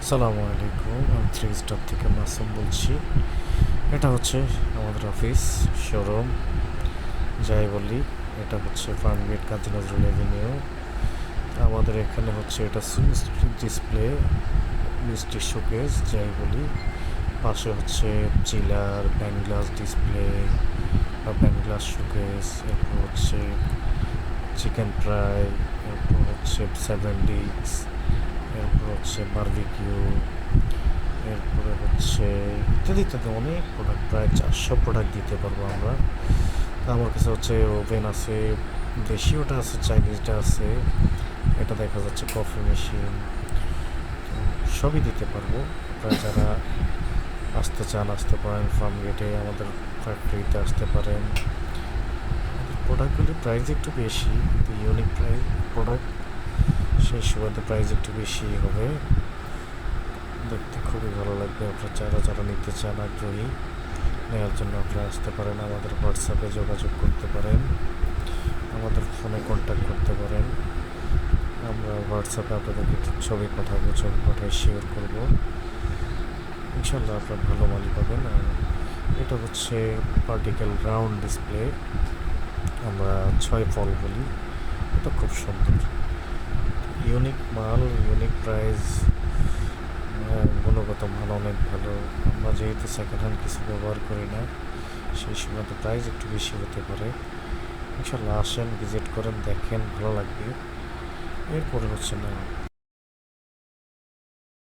আসসালামু আলাইকুম, আমি থ্রি স্টার থেকে মাসুম বলছি। এটা হচ্ছে আমাদের অফিস শোরুম, যাই বলি। এটা হচ্ছে ফার্মগেট কাজী নজরুল এভিনিউ। আমাদের এখানে হচ্ছে এটা ডিসপ্লে, মিষ্টি শোকেস যাই বলি। পাশে হচ্ছে চিলার, ব্যাংগ্লাস ডিসপ্লে বা ব্যাংগ্লাস শোকেস, এরপর হচ্ছে চিকেন ফ্রাই, এরপর হচ্ছে সেভেন ডিক্স, এরপর হচ্ছে বারবিকিউ, এরপরে হচ্ছে ইত্যাদি ইত্যাদি অনেক প্রোডাক্ট, প্রায় 400 প্রোডাক্ট দিতে পারবো আমরা। আমার কাছে হচ্ছে ওভেন আছে, দেশীয়টা আছে, চাইনিজটা আছে, এটা দেখা যাচ্ছে কফি মেশিন, সবই দিতে পারবো। আপনারা যারা আসতে চান আসতে পারেন, ফার্ম গেটে আমাদের ফ্যাক্টরিতে আসতে পারেন। আমাদের প্রোডাক্টগুলির প্রাইস একটু বেশি, কিন্তু ইউনিক প্রাইস প্রোডাক্ট, সেই সুবাদে প্রাইস একটু বেশি হবে। দেখতে খুবই ভালো লাগবে। আপনারা যারা যারা নিতে চান, আগ্রহী নেওয়ার জন্য আপনারা আসতে পারেন, আমাদের হোয়াটসঅ্যাপে যোগাযোগ করতে পারেন, আমাদের ফোনে কন্ট্যাক্ট করতে পারেন। আমরা হোয়াটসঅ্যাপে আপনাদেরকে ছবি পাঠাবো, ছবি পাঠিয়ে শেয়ার করব। ইনশাল্লাহ আপনার ভালো মালই পাবেন। আর এটা হচ্ছে পার্টিকেল রাউন্ড ডিসপ্লে, আমরা 6 ফল বলি। এটা খুব সুন্দর, ইউনিক মাল, ইউনিক প্রাইস, গুণগত মান অনেক ভালো। আমরা যেহেতু সেকেন্ড হ্যান্ড কিছু ব্যবহার করি না, সেই সময় তো প্রাইস একটু বেশি হতে পারে। ইনশাল্লাহ আসেন, ভিজিট করেন, দেখেন, ভালো লাগবে। এরপরে হচ্ছে না